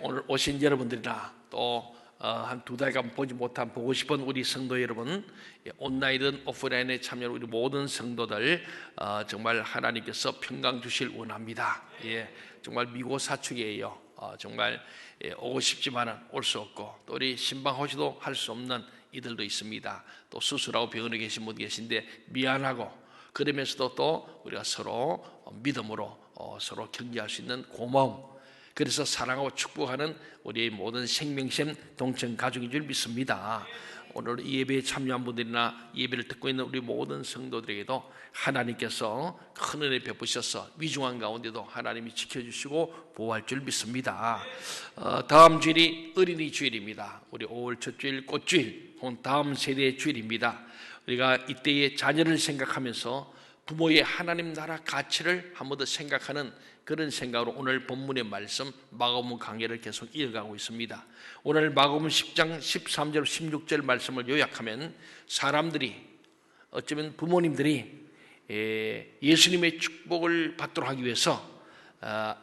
오늘 오신 여러분들이나 또 한 2달간 보지 못한 보고 싶은 우리 성도 여러분, 온라인이든 오프라인에 참여한 우리 모든 성도들 정말 하나님께서 평강 주실 원합니다. 정말 미고사축이에요. 정말 오고 싶지만은 올 수 없고, 또 우리 신방호시도 할 수 없는 이들도 있습니다. 또 수술하고 병원에 계신 분 계신데 미안하고, 그러면서도 또 우리가 서로 믿음으로 서로 격려할 수 있는 고마움, 그래서 사랑하고 축복하는 우리의 모든 생명샘 동청 가족인 줄 믿습니다. 오늘 이 예배에 참여한 분들이나 예배를 듣고 있는 우리 모든 성도들에게도 하나님께서 큰 은혜 베푸셔서 위중한 가운데도 하나님이 지켜주시고 보호할 줄 믿습니다. 다음 주일이 어린이 주일입니다. 우리 5월 첫 주일 꽃주일, 다음 세대의 주일입니다. 우리가 이때의 자녀를 생각하면서 부모의 하나님 나라 가치를 한 번 더 생각하는 그런 생각으로 오늘 본문의 말씀 마가복음 강해를 계속 이어가고 있습니다. 오늘 마가복음 10장 13절 16절 말씀을 요약하면, 사람들이, 어쩌면 부모님들이 예수님의 축복을 받도록 하기 위해서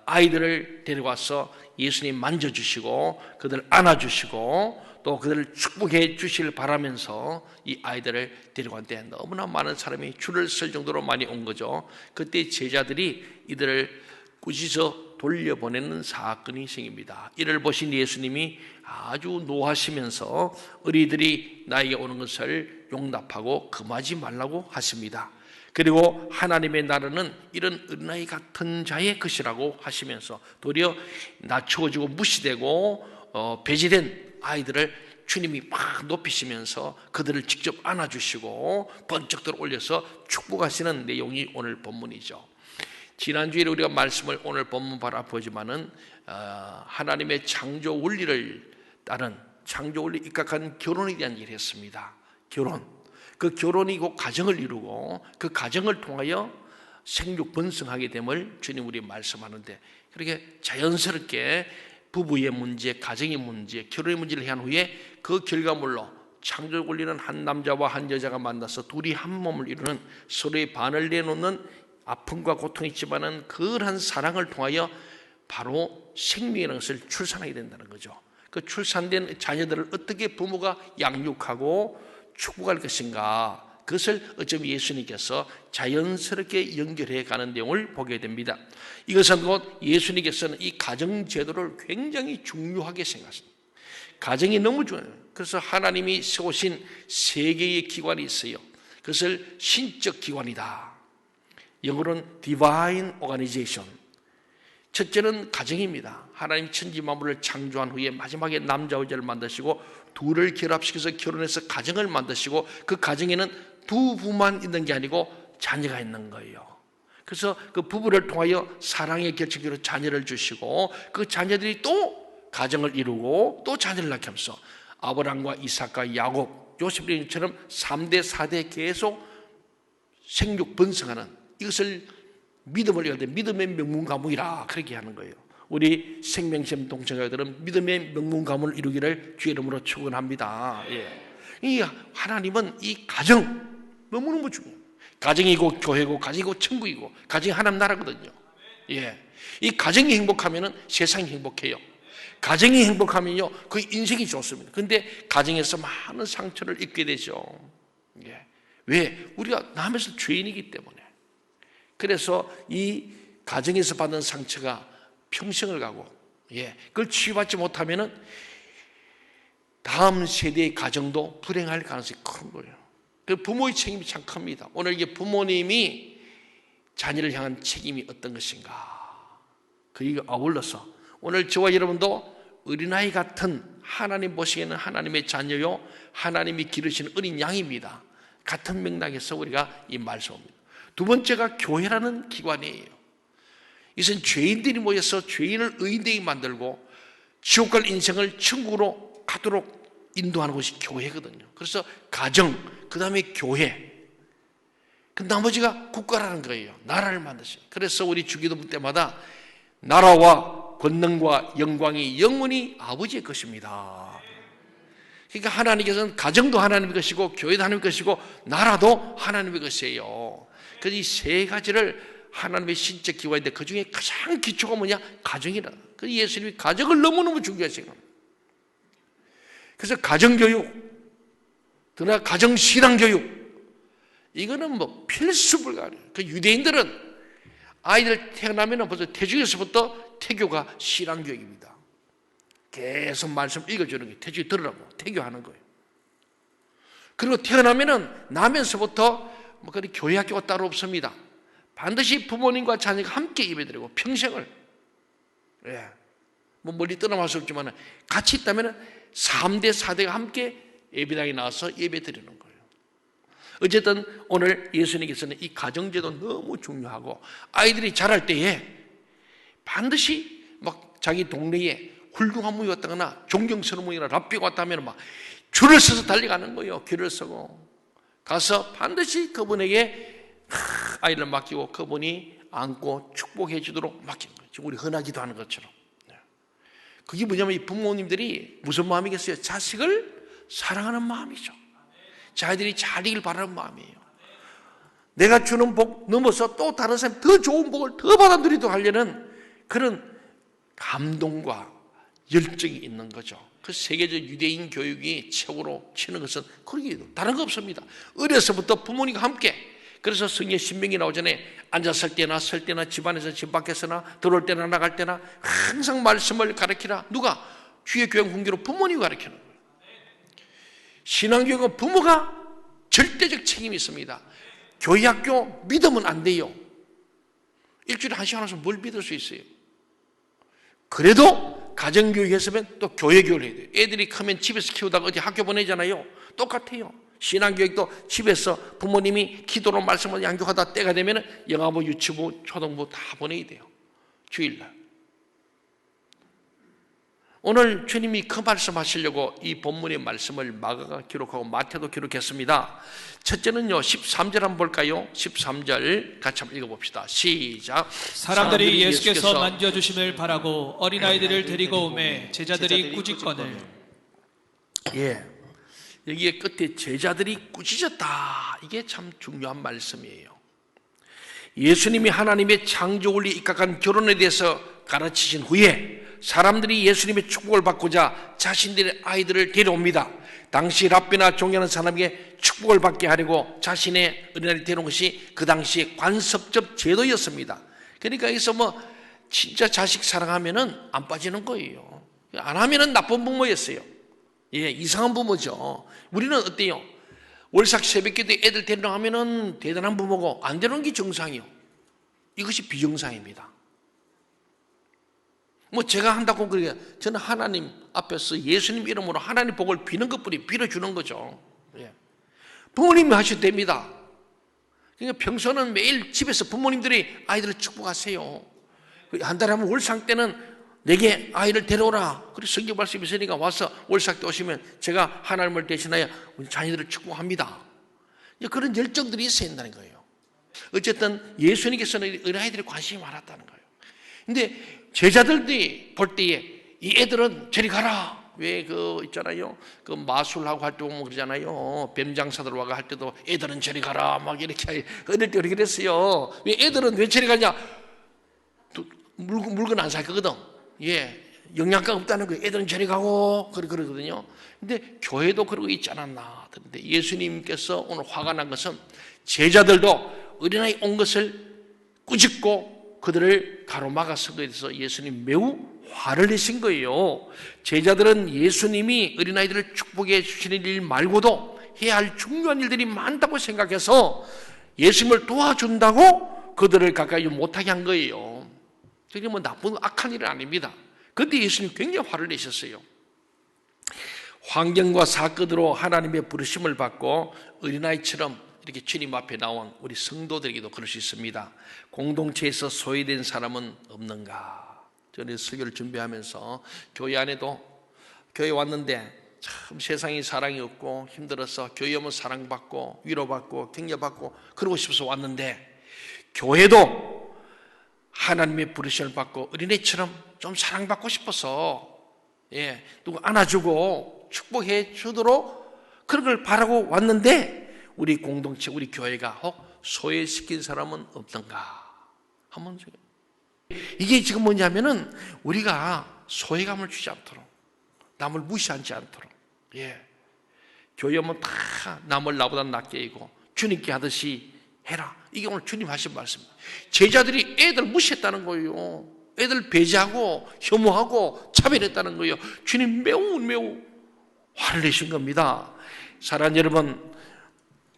아이들을 데려와서 예수님 만져주시고 그들을 안아주시고 또 그들을 축복해 주시길 바라면서 이 아이들을 데려갔는데, 너무나 많은 사람이 줄을 설 정도로 많이 온 거죠. 그때 제자들이 이들을 꾸짖어 돌려보내는 사건이 생깁니다. 이를 보신 예수님이 아주 노하시면서 어린이들이 나에게 오는 것을 용납하고 금하지 말라고 하십니다. 그리고 하나님의 나라는 이런 어린아이 같은 자의 것이라고 하시면서 도리어 낮추어지고 무시되고 배제된 아이들을 주님이 막 높이시면서 그들을 직접 안아주시고 번쩍 들어 올려서 축복하시는 내용이 오늘 본문이죠. 지난주에 우리가 말씀을 오늘 본문 바라보지만은 하나님의 창조 원리를 따른 창조 원리 입각한 결혼에 대한 얘기를 했습니다. 결혼, 그 결혼이 곧 가정을 이루고 그 가정을 통하여 생육 번성하게 됨을 주님 우리 말씀하는데, 그렇게 자연스럽게 부부의 문제, 가정의 문제, 결혼의 문제를 한 후에 그 결과물로 창조 원리는 한 남자와 한 여자가 만나서 둘이 한 몸을 이루는, 서로의 반을 내놓는, 아픔과 고통이 있지만은 그러한 사랑을 통하여 바로 생명이라는 것을 출산하게 된다는 거죠. 그 출산된 자녀들을 어떻게 부모가 양육하고 축복할 것인가, 그것을 어쩌면 예수님께서 자연스럽게 연결해 가는 내용을 보게 됩니다. 이것은 곧 예수님께서는 이 가정 제도를 굉장히 중요하게 생각하십니다. 가정이 너무 중요해요. 그래서 하나님이 세우신 세 개의 기관이 있어요. 그것을 신적 기관이다. 영어로는 Divine Organization. 첫째는 가정입니다. 하나님 천지 만물을 창조한 후에 마지막에 남자와 여자를 만드시고 둘을 결합시켜서 결혼해서 가정을 만드시고, 그 가정에는 두 부부만 있는 게 아니고 자녀가 있는 거예요. 그래서 그 부부를 통하여 사랑의 결정으로 자녀를 주시고, 그 자녀들이 또 가정을 이루고 또 자녀를 낳게 하면서 아브라함과 이삭과 야곱, 요셉처럼 3대 4대 계속 생육 번성하는, 이것을 믿음을 얘기할 때 믿음의 명문 가문이라 그렇게 하는 거예요. 우리 생명샘 동청자들은 믿음의 명문 가문을 이루기를 주의 이름으로 축원합니다. 이 하나님은 이 가정 너무너무 중요해요. 가정이고 교회고 가정이고 천국이고 가정이 하나님 나라거든요. 이 가정이 행복하면은 세상이 행복해요. 가정이 행복하면요 그 인생이 좋습니다. 그런데 가정에서 많은 상처를 입게 되죠. 왜? 우리가 남에서 죄인이기 때문에. 그래서 이 가정에서 받는 상처가 평생을 가고, 그걸 치유받지 못하면은 다음 세대의 가정도 불행할 가능성이 큰 거예요. 그 부모의 책임이 참 큽니다. 오늘 이게 부모님이 자녀를 향한 책임이 어떤 것인가, 그게 아울러서 오늘 저와 여러분도 어린아이 같은, 하나님 보시기에는 하나님의 자녀요 하나님이 기르시는 어린 양입니다. 같은 맥락에서 우리가 이 말씀입니다. 두 번째가 교회라는 기관이에요. 이것은 죄인들이 모여서 죄인을 의인되게 만들고 지옥 갈 인생을 천국으로 가도록 인도하는 것이 교회거든요. 그래서 가정, 그 다음에 교회, 그 나머지가 국가라는 거예요. 나라를 만드셔요. 그래서 우리 주기도문 때마다 나라와 권능과 영광이 영원히 아버지의 것입니다. 그러니까 하나님께서는 가정도 하나님의 것이고 교회도 하나님의 것이고 나라도 하나님의 것이에요. 그래서 이 세 가지를 하나님의 신적 기관인데 그 중에 가장 기초가 뭐냐? 가정이라. 그 예수님이 가정을 너무너무 중요하시고, 그래서 가정교육, 그러나 가정신앙교육, 이거는 뭐 필수불가해요. 그 유대인들은 아이들 태어나면 벌써 태중에서부터 태교가 신앙교육입니다. 계속 말씀 읽어주는 게 태중에 들으라고 태교하는 거예요. 그리고 태어나면은 나면서부터 뭐 그런 교회 학교가 따로 없습니다. 반드시 부모님과 자녀가 함께 예배드리고 평생을, 예, 뭐 멀리 떠나갈 수 없지만 같이 있다면 3대 4대가 함께 예배당에 나와서 예배드리는 거예요. 어쨌든 오늘 예수님께서는 이 가정제도 너무 중요하고, 아이들이 자랄 때에 반드시 막 자기 동네에 훌륭한 분이 왔다거나 존경스러운 분이나 랍비가 왔다면 막 줄을 서서 달려가는 거예요. 길을 서고 가서 반드시 그분에게 아이를 맡기고 그분이 안고 축복해 주도록 맡기는 거예요. 지금 우리 흔하기도 하는 것처럼. 그게 뭐냐면 이 부모님들이 무슨 마음이겠어요? 자식을 사랑하는 마음이죠. 자기들이 잘 되길 바라는 마음이에요. 내가 주는 복 넘어서 또 다른 사람 더 좋은 복을 더 받아들이도록 하려는 그런 감동과 열정이 있는 거죠. 그 세계적 유대인 교육이 최고로 치는 것은 그게 다른 거 없습니다. 어려서부터 부모님과 함께, 그래서 성경 신명기 나오잖아요. 앉았을 때나 설 때나 집안에서 집 밖에서나 들어올 때나 나갈 때나 항상 말씀을 가르치라. 누가? 주의 교양 훈계로 부모님이 가르치는 거예요. 신앙교육은 부모가 절대적 책임이 있습니다. 교회 학교 믿으면 안 돼요. 일주일에 1시간 와서 뭘 믿을 수 있어요? 그래도 가정교육 했으면 또 교회교육을 해야 돼요. 애들이 크면 집에서 키우다가 어디 학교 보내잖아요. 똑같아요. 신앙교육도 집에서 부모님이 기도로 말씀을 양육하다 때가 되면 영아부, 유치부, 초등부 다 보내야 돼요. 주일날. 오늘 주님이 그 말씀하시려고 이 본문의 말씀을 마가가 기록하고 마태도 기록했습니다. 첫째는요, 13절 한번 볼까요? 13절 같이 한번 읽어봅시다. 시작. 사람들이 예수께서 만져주심을 바라고 어린아이들을 데리고 오매 제자들이 꾸짖거늘. 예, 여기에 끝에 제자들이 꾸짖었다. 이게 참 중요한 말씀이에요. 예수님이 하나님의 창조 원리에 입각한 결혼에 대해서 가르치신 후에 사람들이 예수님의 축복을 받고자 자신들의 아이들을 데려옵니다. 당시 랍비나 종교하는 사람에게 축복을 받게 하려고 자신의 어린아이를 데려온 것이 그 당시의 관습적 제도였습니다. 그러니까 여기서 뭐 진짜 자식 사랑하면은 안 빠지는 거예요. 안 하면은 나쁜 부모였어요. 예, 이상한 부모죠. 우리는 어때요? 월삭 새벽기도 애들 데려가면은 대단한 부모고 안 데려오는 게 정상이요. 이것이 비정상입니다. 뭐 제가 한다고 그러게, 저는 하나님 앞에서 예수님 이름으로 하나님 복을 비는 것뿐이 빌어주는 거죠. 예. 부모님이 하셔도 됩니다. 그러니까 평소는 매일 집에서 부모님들이 아이들을 축복하세요. 한 달에 한 번 월삭 때는 내게 아이를 데려오라. 그래서 성경 말씀이 있으니까 와서 월삭 때 오시면 제가 하나님을 대신하여 우리 자녀들을 축복합니다. 그런 열정들이 있어야 한다는 거예요. 어쨌든 예수님께서는 어린아이들에 관심이 많았다는 거예요. 근데 제자들이 볼 때에 이 애들은 저리 가라. 왜 있잖아요. 그 마술하고 할 때 보면 그러잖아요. 뱀장사들 와가 할 때도 애들은 저리 가라. 막 이렇게 어릴 때 그렇게 그랬어요. 왜 애들은 왜 저리 가냐? 물건 안 살 거거든. 예. 영양가 없다는 거예요. 애들은 저리 가고 그러거든요. 근데 교회도 그러고 있지 않았나. 그런데 예수님께서 오늘 화가 난 것은 제자들도 어린아이 온 것을 꾸짖고 그들을 가로막아서 그에 대해서 예수님 매우 화를 내신 거예요. 제자들은 예수님이 어린아이들을 축복해 주시는 일 말고도 해야 할 중요한 일들이 많다고 생각해서 예수님을 도와준다고 그들을 가까이 못하게 한 거예요. 그게 뭐 나쁜 악한 일은 아닙니다. 그런데 예수님 굉장히 화를 내셨어요. 환경과 사건으로 하나님의 부르심을 받고 어린아이처럼 이렇게 주님 앞에 나온 우리 성도들에게도 그럴 수 있습니다. 공동체에서 소외된 사람은 없는가? 저는 설교를 준비하면서 교회 안에도 교회 왔는데 참 세상에 사랑이 없고 힘들어서 교회 오면 사랑받고 위로받고 격려받고 그러고 싶어서 왔는데, 교회도 하나님의 부르심을 받고 어린애처럼 좀 사랑받고 싶어서, 예, 누구 안아주고 축복해 주도록 그런 걸 바라고 왔는데, 우리 공동체, 우리 교회가 혹 소외시킨 사람은 없던가? 한번 이게 지금 뭐냐면은 우리가 소외감을 주지 않도록, 남을 무시하지 않도록, 교회 오면 다 남을 나보다 낮게 여기고 주님께 하듯이 해라. 이게 오늘 주님 하신 말씀입니다. 제자들이 애들 무시했다는 거예요. 애들 배제하고 혐오하고 차별했다는 거예요. 주님 매우 화를 내신 겁니다. 사랑하는 여러분,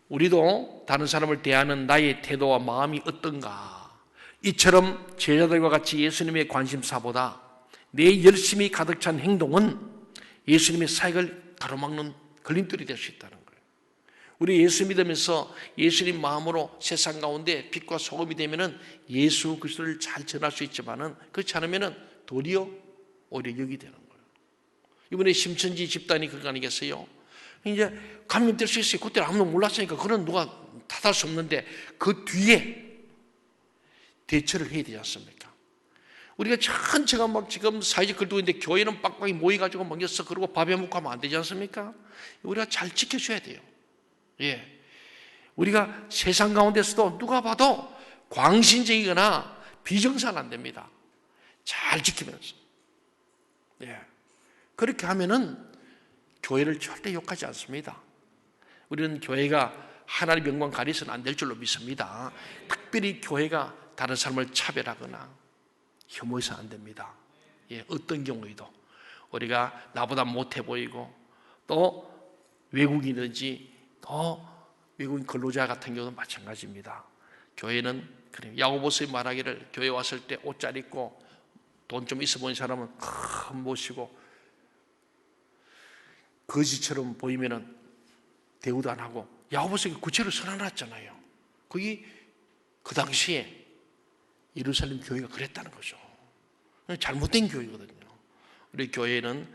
우리도 다른 사람을 대하는 나의 태도와 마음이 어떤가? 이처럼 제자들과 같이 예수님의 관심사보다 내 열심이 가득 찬 행동은 예수님의 사역을 가로막는 걸림돌이 될 수 있다는 거예요. 우리 예수 믿으면서 예수님 마음으로 세상 가운데 빛과 소금이 되면은 예수 그리스도를 잘 전할 수 있지만은 그렇지 않으면은 도리어 오히려 역이 되는 거예요. 이번에 심천지 집단이 그거 아니겠어요? 이제 감염될 수 있어요. 그때 아무도 몰랐으니까 그런 누가 탓할 수 없는데 그 뒤에 대처를 해야 되지 않습니까? 우리가 전체가 막 지금 사회적 글도 있는데 교회는 빡빡이 모여가지고 먹였어. 그러고 밥에 먹고 하면 안 되지 않습니까? 우리가 잘 지켜줘야 돼요. 우리가 세상 가운데서도 누가 봐도 광신적이거나 비정상 안 됩니다. 잘 지키면서. 그렇게 하면은 교회를 절대 욕하지 않습니다. 우리는 교회가 하나님의 영광 가리서는 안 될 줄로 믿습니다. 특별히 교회가 다른 사람을 차별하거나 혐오해서 안 됩니다. 어떤 경우에도 우리가 나보다 못해 보이고 또 외국인이든지 또 외국인 근로자 같은 경우도 마찬가지입니다. 교회는 그래요. 야고보서에 말하기를 교회 왔을 때 옷 잘 입고 돈 좀 있어 보이는 사람은 큰 모시고 거지처럼 보이면은 대우도 안 하고 야고보서에 구체로 선언했잖아요. 그게 그 당시에 예루살렘 교회가 그랬다는 거죠. 잘못된 교회거든요. 우리 교회는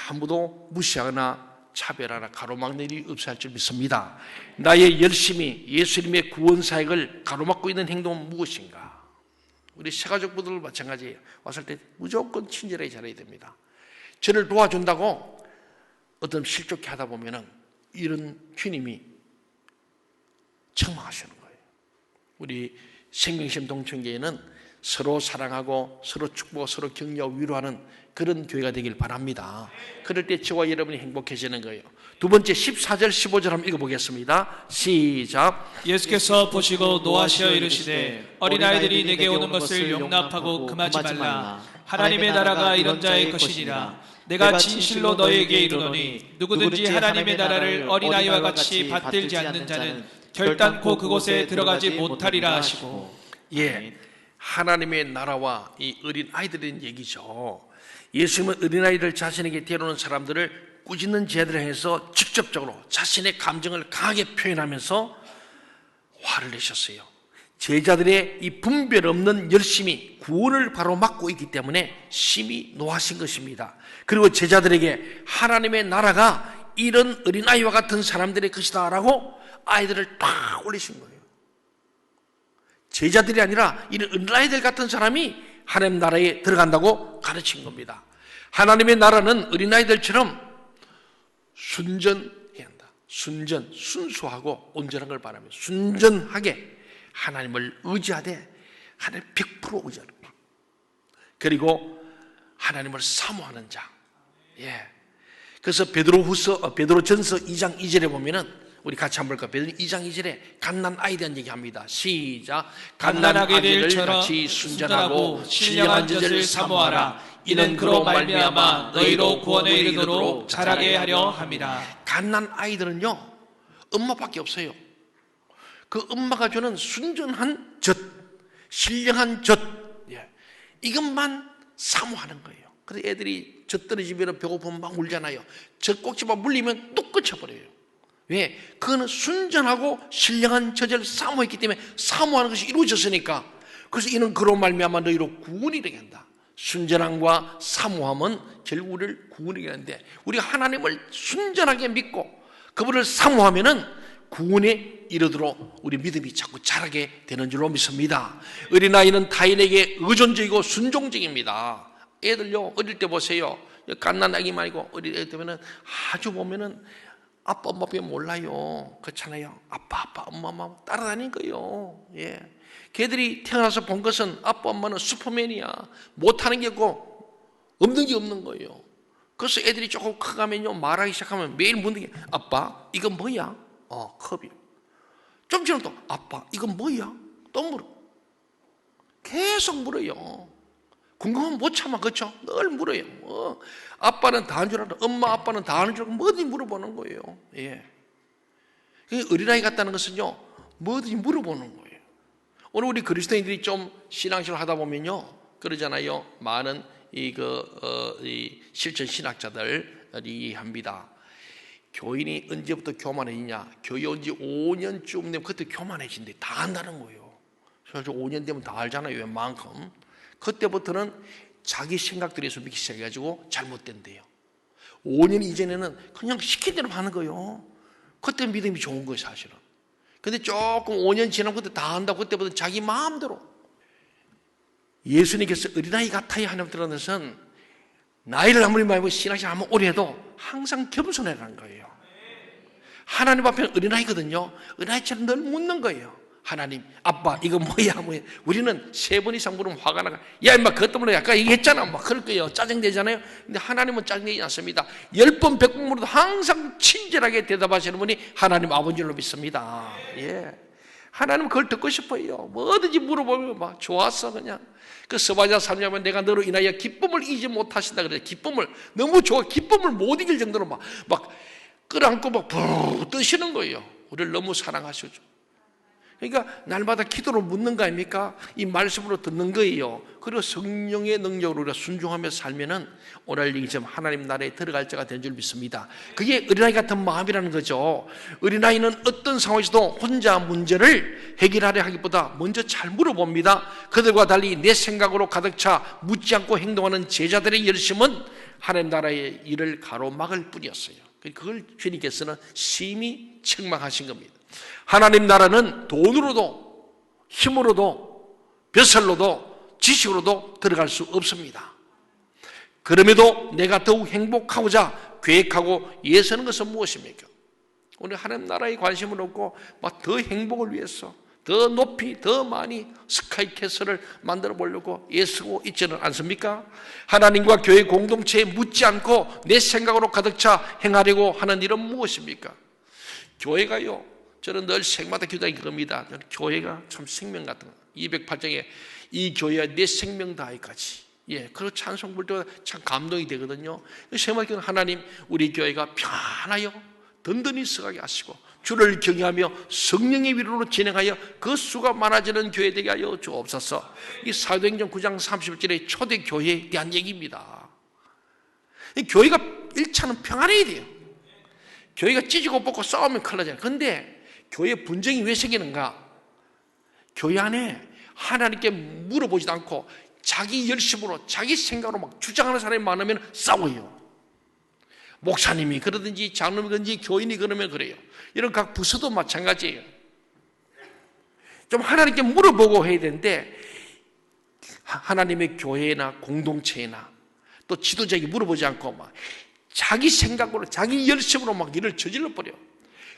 아무도 무시하거나 차별하거나 가로막는 일이 없어야 할 줄 믿습니다. 나의 열심히 예수님의 구원 사역을 가로막고 있는 행동은 무엇인가? 우리 새가족분들 마찬가지예요. 왔을 때 무조건 친절하게 잘해야 됩니다. 저를 도와준다고 어떤 실족해 하다 보면은 이런 주님이 책망하시는 거예요. 우리 생명심 동천교회는 서로 사랑하고 서로 축복하고 서로 격려하고 위로하는 그런 교회가 되길 바랍니다. 그럴 때 저와 여러분이 행복해지는 거예요. 두 번째 14절 15절 한번 읽어보겠습니다. 시작. 예수께서 보시고 노하시어 이르시되 어린아이들이 내게 오는 것을 용납하고 금하지 말라. 하나님의 나라가 이런 자의 것이니라. 내가 진실로 너희에게 이르노니 누구든지 하나님의 나라를 어린아이와 같이 받들지 않는 자는 결단코 그곳에 들어가지 못하리라 하시고. 하나님의 나라와 이 어린 아이들인 얘기죠. 예수님은 어린아이들 자신에게 데려오는 사람들을 꾸짖는 제자들을 향해서 직접적으로 자신의 감정을 강하게 표현하면서 화를 내셨어요. 제자들의 이 분별 없는 열심이 구원을 바로 막고 있기 때문에 심히 노하신 것입니다. 그리고 제자들에게 하나님의 나라가 이런 어린아이와 같은 사람들의 것이다 라고 아이들을 탁 올리신 거예요. 제자들이 아니라 이런 어린아이들 같은 사람이 하나님 나라에 들어간다고 가르친 겁니다. 하나님의 나라는 어린아이들처럼 순전해야 한다. 순수하고 온전한 걸 바라며 순전하게 하나님을 의지하되 하나님 100% 의지하는 것. 그리고 하나님을 사모하는 자. 그래서 베드로전서 2장 2절에 보면은 우리 같이 한번 볼까요? 베드로 2장 2절에 갓난 아이에 대한 얘기합니다. 시작. 갓난 아기를 같이 순전하고 신령한 젖을 사모하라. 이는 그로 말미암아 너희로 구원에 이르도록 자라게 하려 함이라. 갓난 아이들은요 엄마밖에 없어요. 그 엄마가 주는 순전한 젖, 신령한 젖, 이것만 사모하는 거예요. 그래서 애들이 젖 떨어지면 배고프면 막 울잖아요. 젖 꼭지만 물리면 뚝 끊쳐버려요. 왜? 그거는 순전하고 신령한 젖을 사모했기 때문에 사모하는 것이 이루어졌으니까. 그래서 이는 그로 말미암아 너희로 구원이 되게 한다. 순전함과 사모함은 결국 우리를 구원이 되게 하는데 우리가 하나님을 순전하게 믿고 그분을 사모하면은 구원에 이르도록 우리 믿음이 자꾸 자라게 되는 줄로 믿습니다. 어린아이는 타인에게 의존적이고 순종적입니다. 애들요 어릴 때 보세요. 갓난 아기만 아니고 어릴 때 되면은 아주 보면은 아빠 엄마밖에 몰라요. 그렇잖아요. 아빠 엄마 따라다니는 거예요. 걔들이 태어나서 본 것은 아빠 엄마는 슈퍼맨이야. 못하는 게 없고 없는 게 없는 거예요. 그래서 애들이 조금 커가면요, 말하기 시작하면 매일 묻는 게, 아빠 이건 뭐야? 컵이요. 좀 지나면 또 아빠 이건 뭐야? 또 물어. 계속 물어요. 궁금하면 못 참아. 그렇죠? 늘 물어요. 아빠는 다 아는 줄 알아. 엄마 아빠는 다 아는 줄 알고 뭐든지 물어보는 거예요. 예. 어린아이 같다는 것은요, 뭐든지 물어보는 거예요. 오늘 우리 그리스도인들이 좀 신앙생활 하다 보면요, 그러잖아요. 많은 이 실천 신학자들이 합니다. 교인이 언제부터 교만해지냐? 교회 온 지 5년쯤 되면 그때 교만해진대. 다 안다는 거예요. 그래서 5년 되면 다 알잖아요. 웬만큼. 그때부터는 자기 생각들에서 믿기 시작해가지고 잘못된대요. 5년 이전에는 그냥 시킨 대로 하는 거예요. 그때 믿음이 좋은 거예요, 사실은. 근데 조금 5년 지나면 그때 다 한다고, 그때부터 자기 마음대로. 예수님께서 어린아이 같아야 하는 것은 나이를 아무리 많이 먹고 신앙생활 하면 오래 해도 항상 겸손해라는 거예요. 하나님 앞에는 어린아이거든요. 어린아이처럼 늘 묻는 거예요. 하나님, 아빠 이거 뭐야? 우리는 3번 이상 물으면 화가 나가. 야 임마 그것 때문에 아까 얘기했잖아. 막 그럴 거예요. 짜증내잖아요. 근데 하나님은 짜증내지 않습니다. 10번 100번 물어도 항상 친절하게 대답하시는 분이 하나님 아버지로 믿습니다. 예. 하나님은 그걸 듣고 싶어요. 뭐든지 물어보면 막 좋았어 그냥. 그 스바냐 사냐면 내가 너로 인하여 기쁨을 잊지 못하신다 그래. 기쁨을 너무 좋아. 기쁨을 못 이길 정도로 막 끌어안고 막 부르르 뜨시는 거예요. 우리를 너무 사랑하시죠. 그러니까 날마다 기도로 묻는 거 아닙니까? 이 말씀으로 듣는 거예요. 그리고 성령의 능력으로 우리가 순종하며 살면은 오늘 얘기처럼 하나님 나라에 들어갈 자가 된 줄 믿습니다. 그게 어린아이 같은 마음이라는 거죠. 어린아이는 어떤 상황에서도 혼자 문제를 해결하려 하기보다 먼저 잘 물어봅니다. 그들과 달리 내 생각으로 가득 차 묻지 않고 행동하는 제자들의 열심은 하나님 나라의 일을 가로막을 뿐이었어요. 그걸 주님께서는 심히 책망하신 겁니다. 하나님 나라는 돈으로도 힘으로도 벼슬로도 지식으로도 들어갈 수 없습니다. 그럼에도 내가 더욱 행복하고자 계획하고 예서는 것은 무엇입니까? 오늘 하나님 나라에 관심을 얻고 막 더 행복을 위해서 더 높이 더 많이 스카이캐슬을 만들어 보려고 애쓰고 있지는 않습니까? 하나님과 교회 공동체에 묻지 않고 내 생각으로 가득 차 행하려고 하는 일은 무엇입니까? 교회가요, 저는 늘 생마다 기도하기 그럽니다. 저는 교회가 참 생명 같은 거. 208장에 이 교회와 내 생명 다하기까지. 예, 그리고 찬송 부를 때마다 참 감동이 되거든요. 생마다 기도는 하나님, 우리 교회가 편하여 든든히 서가게 하시고 주를 경외하며 성령의 위로로 진행하여 그 수가 많아지는 교회 되게 하여 주옵소서. 이 사도행전 9장 30절의 초대 교회에 대한 얘기입니다. 이 교회가 1차는 평안해야 돼요. 교회가 찢고 뽑고 싸우면 큰일 나잖아요. 그런데 교회 분쟁이 왜 생기는가? 교회 안에 하나님께 물어보지도 않고 자기 열심으로 자기 생각으로 막 주장하는 사람이 많으면 싸워요. 목사님이 그러든지 장로님이든지 교인이 그러면 그래요. 이런 각 부서도 마찬가지예요. 좀 하나님께 물어보고 해야 되는데 하나님의 교회나 공동체나 또 지도자에게 물어보지 않고 막 자기 생각으로 자기 열심으로 막 일을 저질러 버려.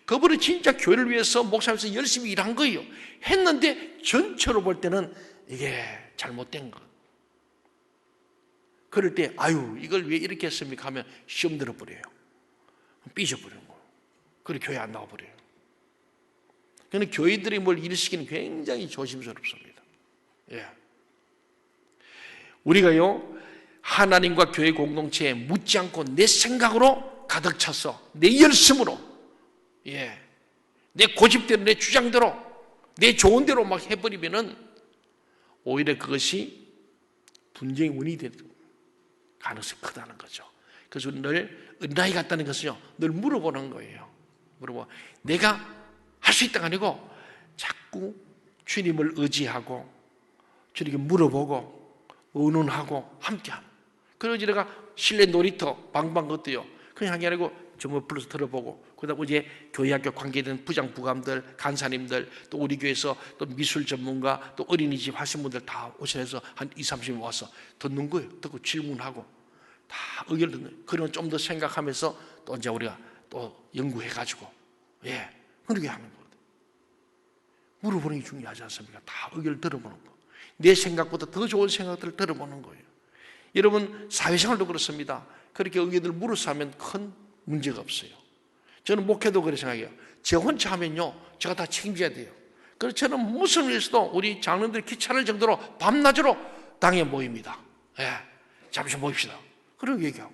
그분은 진짜 교회를 위해서 목사님께서 열심히 일한 거예요. 했는데 전체로 볼 때는 이게 잘못된 것. 그럴 때 아유 이걸 왜 이렇게 했습니까 하면 시험 들어버려요. 삐져버리는 거예요. 그리고 교회 안 나와버려요. 그런데 교회들이 뭘 일시키는 굉장히 조심스럽습니다. 예. 우리가요 하나님과 교회 공동체에 묻지 않고 내 생각으로 가득 차서 내 열심으로, 예, 내 고집대로 내 주장대로 내 좋은 대로 막 해버리면은 오히려 그것이 분쟁의 원인이 되는 가능성이 크다는 거죠. 그래서 늘 어린아이 같다는 것은요 늘 물어보는 거예요. 물어봐. 내가 할 수 있다가 아니고 자꾸 주님을 의지하고 주님께 물어보고 의논하고 함께하는. 그러지 내가 실내 놀이터 방방 것도요 그냥 한 게 아니고 전부 불러서 들어보고 그다음 이제 교회 학교 관계된 부장 부감들 간사님들 또 우리 교회에서 또 미술 전문가 또 어린이집 하신 분들 다 오셔서 한 20-30명 와서 듣는 거예요. 듣고 질문하고 다 의견을 듣는. 그러면 좀 더 생각하면서 또 이제 우리가 또 연구해가지고 예 그렇게 하는 거거든요. 물어보는 게 중요하지 않습니까? 다 의견을 들어보는 거. 내 생각보다 더 좋은 생각들을 들어보는 거예요. 여러분 사회생활도 그렇습니다. 그렇게 의견을 물어서 하면 큰 문제가 없어요. 저는 목회도 그렇게 생각해요. 제 혼자 하면요 제가 다 책임져야 돼요. 그래서 저는 무슨 일에서도 우리 장로들이 귀찮을 정도로 밤낮으로 당에 모입니다. 예, 잠시 모입시다. 그러고 얘기하고.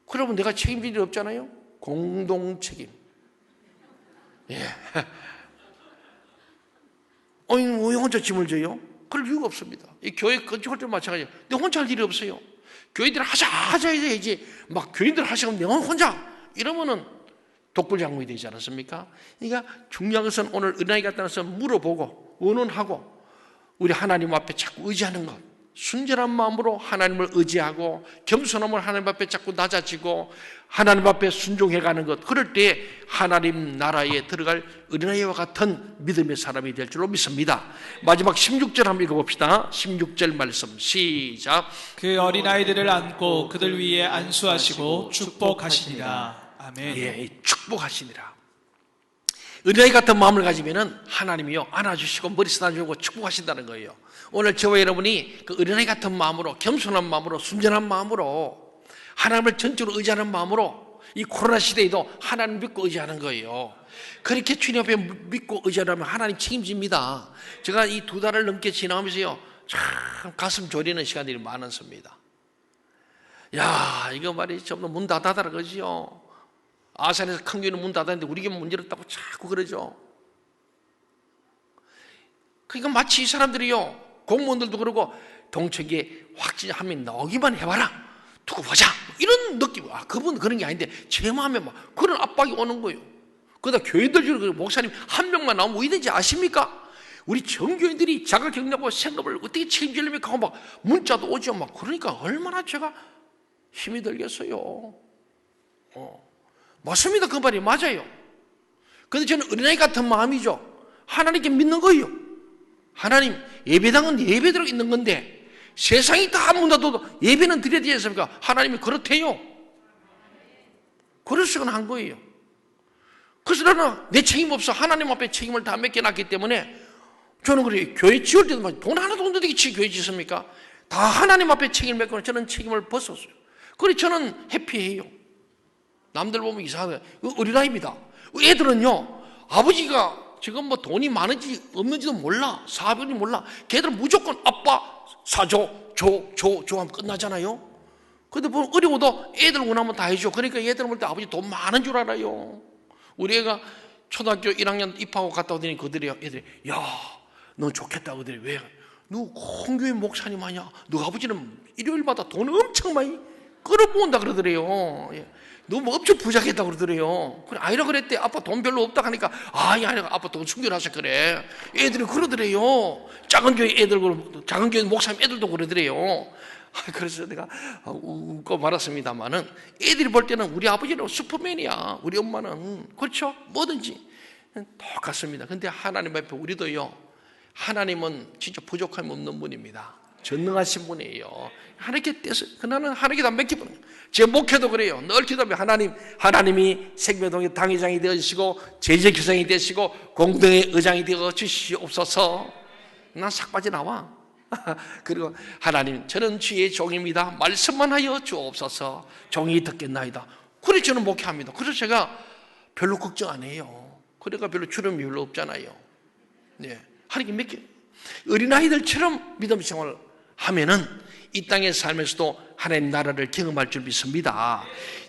그러면 내가 책임질 일 없잖아요. 공동 책임. 예. 아니 왜 혼자 짐을 져요? 그럴 이유가 없습니다. 이 교회 건축할 때 마찬가지예요. 내가 혼자 할 일이 없어요. 교회들 하자 해야지. 막 교인들 하시면 내가 혼자 이러면은 독불장군이 되지 않았습니까? 그러니까 중요한 것은 오늘 은혜가 같다는 것은 물어보고 의논하고 우리 하나님 앞에 자꾸 의지하는 것. 순전한 마음으로 하나님을 의지하고 겸손함으로 하나님 앞에 자꾸 낮아지고 하나님 앞에 순종해가는 것. 그럴 때 하나님 나라에 들어갈 어린아이와 같은 믿음의 사람이 될 줄로 믿습니다. 마지막 16절 한번 읽어봅시다. 16절 말씀 시작. 그 어린아이들을 안고 그들 위에 안수하시고 축복하시니라. 아멘. 예, 축복하시니라. 어린아이 같은 마음을 가지면은 하나님이요 안아주시고 머리 쓰다주고 축복하신다는 거예요. 오늘 저와 여러분이 그 어린아이 같은 마음으로 겸손한 마음으로 순전한 마음으로 하나님을 전적으로 의지하는 마음으로 이 코로나 시대에도 하나님 믿고 의지하는 거예요. 그렇게 주님 앞에 믿고 의지하면 하나님 책임집니다. 제가 이 2달을 넘게 지나면서요 참 가슴 졸이는 시간들이 많았습니다. 야 이거 말이 전부 문 닫아달라 그러지요. 아산에서 큰 교회는 문 닫았는데 우리 교회 문 열었다고 자꾸 그러죠. 그러니까 마치 이 사람들이요 공무원들도 그러고 동청기에 확진 한 명 나오기만 해봐라 두고 보자 이런 느낌. 그분 그런 게 아닌데 제 마음에 막 그런 압박이 오는 거예요. 그러다 교인들 중에 목사님 한 명만 나오면 어디든지 아십니까? 우리 정교인들이 자가격리하고 생업을 어떻게 책임지려면 하고 막 문자도 오죠. 막 그러니까 얼마나 제가 힘이 들겠어요. 맞습니다. 그 말이 맞아요. 그런데 저는 어린아이 같은 마음이죠. 하나님께 믿는 거예요. 하나님 예배당은 예배대로 있는 건데 세상이 다 문 닫아도 예배는 드려야 되지 않습니까? 하나님이 그렇대요. 그래서 한 거예요. 그래서 나는 내 책임 없어. 하나님 앞에 책임을 다 맡겨놨기 때문에 저는 그래요. 교회 지을 때도 돈 하나도 못 되게 교회 짓습니까? 다 하나님 앞에 책임을 맡고 저는 책임을 벗었어요. 그래서 저는 해피해요. 남들 보면 이상하게 어린아이입니다. 애들은요 아버지가 지금 뭐 돈이 많은지 없는지도 몰라. 사업인지 몰라. 걔들은 무조건 아빠 사줘 줘 하면 끝나잖아요. 근데 뭐 어려워도 애들 원하면 다 해줘. 그러니까 애들 볼 때 아버지 돈 많은 줄 알아요. 우리 애가 초등학교 1학년 입학하고 갔다 오더니 그들이 애들이 야 너 좋겠다. 그들이 왜? 너 홍교회 목사님 아니야? 너 아버지는 일요일마다 돈 엄청 많이 끌어모은다 그러더래요. 너 뭐 엄청 부자겠다 그러더래요. 그래 아이라 그랬대. 아빠 돈 별로 없다 하니까 아니야 아빠 돈 충전하셔 그래. 애들이 그러더래요. 작은 교회 애들 작은 교회 목사님 애들도 그러더래요. 그래서 내가 웃고 말았습니다만은 애들이 볼 때는 우리 아버지는 슈퍼맨이야. 우리 엄마는 그렇죠. 뭐든지 똑같습니다. 근데 하나님 앞에 우리도요. 하나님은 진짜 부족함이 없는 분입니다. 전능하신 분이에요. 하나님께 떼서 그나는 하나님께 다 맡기는. 제 목회도 그래요. 늘 기도하면 하나님이 생명동의 당회장이 되시고 제재교장이 되시고 공동의 의장이 되어 주시옵소서. 난 삭바지 나와. 그리고 하나님 저는 주의 종입니다. 말씀만 하여 주옵소서. 종이 듣겠나이다. 그래 저는 목회합니다. 그래서 제가 별로 걱정 안 해요. 그러니까 별로 주름이 별로 없잖아요. 네. 하나님께 맡겨. 어린아이들처럼 믿음 생활을 하면은 이 땅에 살면서도 하나님 나라를 경험할 줄 믿습니다.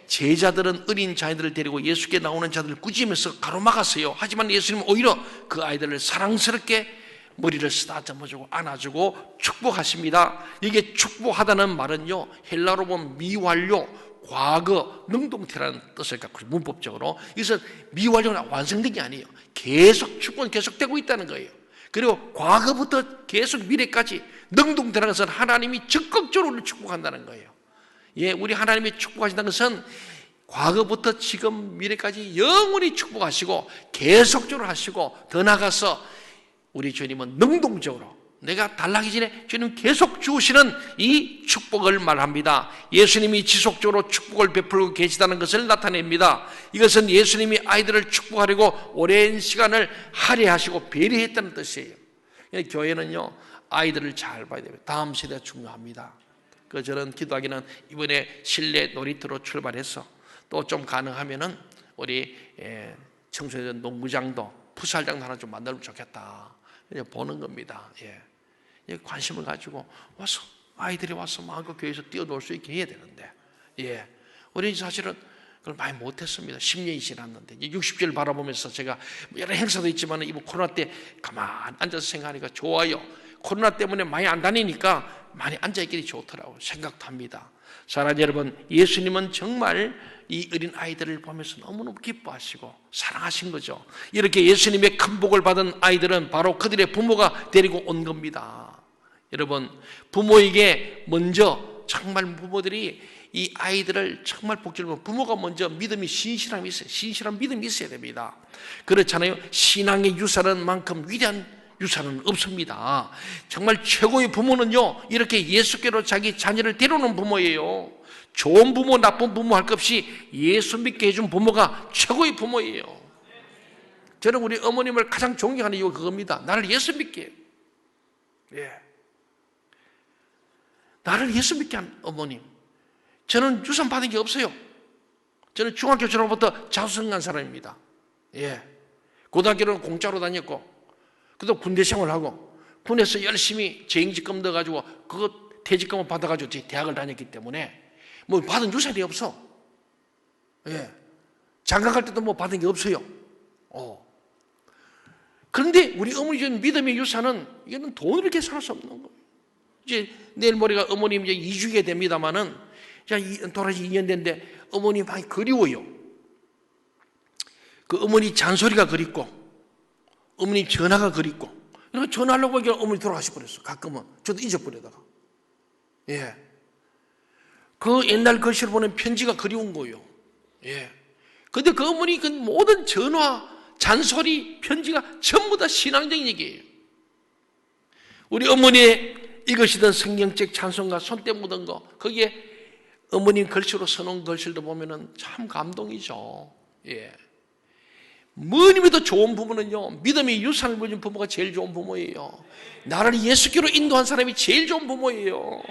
제자들은 어린 자녀들을 데리고 예수께 나오는 자들을 꾸짖으면서 가로막았어요. 하지만 예수님은 오히려 그 아이들을 사랑스럽게 머리를 쓰다듬어주고 안아주고 축복하십니다. 이게 축복하다는 말은요 헬라로 보면 미완료, 과거, 능동태라는 뜻을 갖고 문법적으로 이것은 미완료가 완성된 게 아니에요. 계속 축복은 계속되고 있다는 거예요. 그리고 과거부터 계속 미래까지 능동태라는 것은 하나님이 적극적으로 우리를 축복한다는 거예요. 예, 우리 하나님이 축복하신다는 것은 과거부터 지금 미래까지 영원히 축복하시고 계속적으로 하시고 더 나아가서 우리 주님은 능동적으로 내가 달라기 전에 주님 계속 주시는 이 축복을 말합니다. 예수님이 지속적으로 축복을 베풀고 계시다는 것을 나타냅니다. 이것은 예수님이 아이들을 축복하려고 오랜 시간을 할애하시고 배려했다는 뜻이에요. 교회는요, 아이들을 잘 봐야 됩니다. 다음 세대가 중요합니다. 저는 기도하기는 이번에 실내 놀이터로 출발해서 또 좀 가능하면은 우리 청소년 농구장도 풋살장도 하나 좀 만들면 좋겠다. 보는 겁니다. 관심을 가지고 와서 아이들이 와서 마음껏 교회에서 뛰어놀 수 있게 해야 되는데, 우리 사실은 그걸 많이 못했습니다. 10년이 지났는데 60주를 바라보면서 제가 여러 행사도 있지만 이번 코로나 때 가만 앉아서 생각하니까 좋아요. 코로나 때문에 많이 안 다니니까 많이 앉아있기 좋더라고요. 생각도 합니다. 사랑하는 여러분, 예수님은 정말 이 어린 아이들을 보면서 너무너무 기뻐하시고 사랑하신 거죠. 이렇게 예수님의 큰 복을 받은 아이들은 바로 그들의 부모가 데리고 온 겁니다. 여러분, 부모에게 먼저 정말 부모들이 이 아이들을 정말 복지를 보면 부모가 먼저 믿음이 신실함이 있어요. 신실한 믿음이 있어야 됩니다. 그렇잖아요. 신앙의 유산은 만큼 위대한 유산은 없습니다. 정말 최고의 부모는요, 이렇게 예수께로 자기 자녀를 데려오는 부모예요. 좋은 부모, 나쁜 부모 할 것 없이 예수 믿게 해준 부모가 최고의 부모예요. 저는 우리 어머님을 가장 존경하는 이유가 그겁니다. 나를 예수 믿게 해요. 나를 예수 믿게 한 어머님. 저는 유산 받은 게 없어요. 저는 중학교 졸업부터 자수성가한 사람입니다. 고등학교는 공짜로 다녔고, 그래도 군대 생활하고, 군에서 열심히 재임직금 넣어가지고, 그거 퇴직금을 받아가지고 대학을 다녔기 때문에, 뭐 받은 유산이 없어. 장가 갈 때도 뭐 받은 게 없어요. 그런데 우리 어머니 준 믿음의 유산은, 이거는 돈으로 계산할 수 없는 거예요. 이제 내일 모레가 어머님 이제 이주게 됩니다만은, 돌아가신 2년 됐는데 어머니 많이 그리워요. 그 어머니 잔소리가 그립고, 어머니 전화가 그립고, 그러니까 전화하려고 하니까 어머니 돌아가시 버렸어. 가끔은 저도 잊어버리다가. 그 옛날 글씨를 보낸 편지가 그리운 거예요. 근데 그 어머니 그 모든 전화, 잔소리, 편지가 전부 다 신앙적인 얘기예요. 우리 어머니의 읽으시던 성경책 찬송가 손때 묻은 거, 거기에 어머님 글씨로 써놓은 글씨도 보면은 참 감동이죠. 뭐니 믿어 좋은 부모는요, 믿음의 유산을 보여준 부모가 제일 좋은 부모예요. 나를 예수께로 인도한 사람이 제일 좋은 부모예요.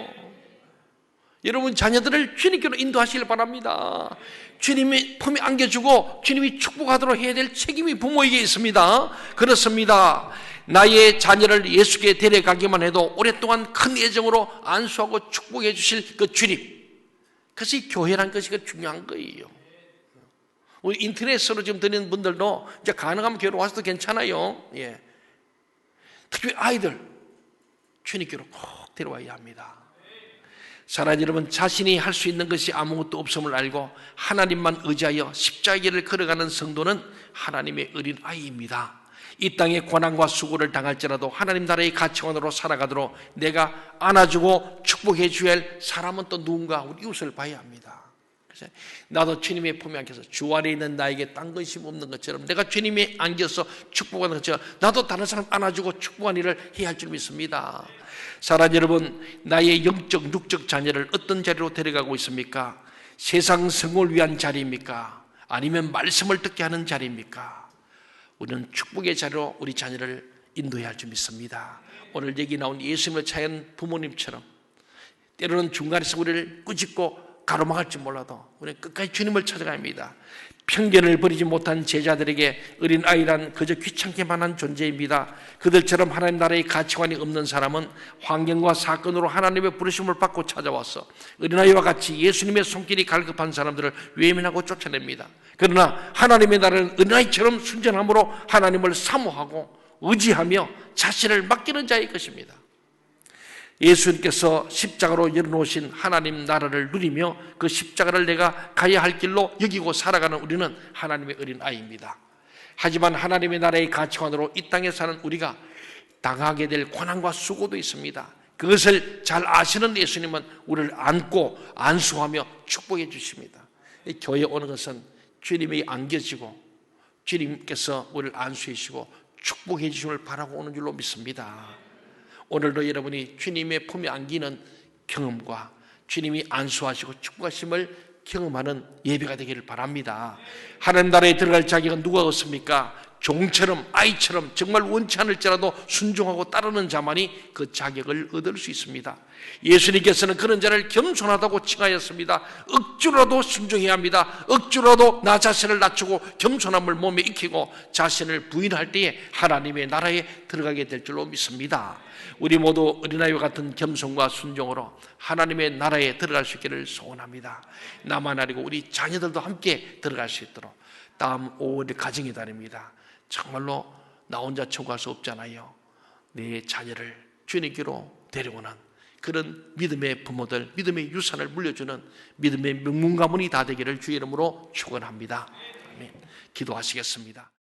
여러분, 자녀들을 주님께로 인도하시길 바랍니다. 주님이 품에 안겨주고 주님이 축복하도록 해야 될 책임이 부모에게 있습니다. 그렇습니다. 나의 자녀를 예수께 데려가기만 해도 오랫동안 큰 애정으로 안수하고 축복해 주실 그 주님, 그것이 교회라는 것이 중요한 거예요. 우리 인터넷으로 지금 듣는 분들도 이제 가능하면 교회로 와서도 괜찮아요. 특히 아이들 주님께로 꼭 데려와야 합니다. 사랑하는 여러분, 자신이 할 수 있는 것이 아무것도 없음을 알고 하나님만 의지하여 십자가를 걸어가는 성도는 하나님의 어린 아이입니다. 이 땅에 고난과 수고를 당할지라도 하나님 나라의 가치관으로 살아가도록 내가 안아주고 축복해 줘야 할 사람은 또 누군가, 우리 이웃을 봐야 합니다. 그래서 나도 주님의 품에 안겨서 주 안에 있는 나에게 딴 것이 없는 것처럼, 내가 주님이 안겨서 축복하는 것처럼 나도 다른 사람 안아주고 축복하는 일을 해야 할 줄 믿습니다. 사랑하는 여러분, 나의 영적, 육적 자녀를 어떤 자리로 데려가고 있습니까? 세상 성을 위한 자리입니까? 아니면 말씀을 듣게 하는 자리입니까? 우리는 축복의 자리로 우리 자녀를 인도해야 할 줄 믿습니다. 오늘 얘기 나온 예수님을 찾은 부모님처럼 때로는 중간에서 우리를 꾸짖고 가로막을지 몰라도 우리는 끝까지 주님을 찾아가야 합니다. 편견을 버리지 못한 제자들에게 어린아이란 그저 귀찮게만 한 존재입니다. 그들처럼 하나님 나라의 가치관이 없는 사람은 환경과 사건으로 하나님의 부르심을 받고 찾아와서 어린아이와 같이 예수님의 손길이 갈급한 사람들을 외면하고 쫓아냅니다. 그러나 하나님의 나라는 어린아이처럼 순전함으로 하나님을 사모하고 의지하며 자신을 맡기는 자의 것입니다. 예수님께서 십자가로 열어놓으신 하나님 나라를 누리며 그 십자가를 내가 가야 할 길로 여기고 살아가는 우리는 하나님의 어린 아이입니다. 하지만 하나님의 나라의 가치관으로 이 땅에 사는 우리가 당하게 될 고난과 수고도 있습니다. 그것을 잘 아시는 예수님은 우리를 안고 안수하며 축복해 주십니다. 교회에 오는 것은 주님이 안겨지고 주님께서 우리를 안수해 주시고 축복해 주심을 바라고 오는 줄로 믿습니다. 오늘도 여러분이 주님의 품에 안기는 경험과 주님이 안수하시고 축복하심을 경험하는 예배가 되기를 바랍니다. 하나님 나라에 들어갈 자격은 누가 얻습니까? 종처럼 아이처럼 정말 원치 않을지라도 순종하고 따르는 자만이 그 자격을 얻을 수 있습니다. 예수님께서는 그런 자를 겸손하다고 칭하였습니다. 억지로라도 순종해야 합니다. 억지로라도 나 자신을 낮추고 겸손함을 몸에 익히고 자신을 부인할 때에 하나님의 나라에 들어가게 될 줄로 믿습니다. 우리 모두 어린아이와 같은 겸손과 순종으로 하나님의 나라에 들어갈 수 있기를 소원합니다. 나만 아니고 우리 자녀들도 함께 들어갈 수 있도록 다음 5월의 가정의 달입니다. 정말로 나 혼자 청구할 수 없잖아요. 내 자녀를 주님께로 데려오는 그런 믿음의 부모들, 믿음의 유산을 물려주는 믿음의 명문 가문이 다 되기를 주의 이름으로 축원합니다. 아멘. 기도하시겠습니다.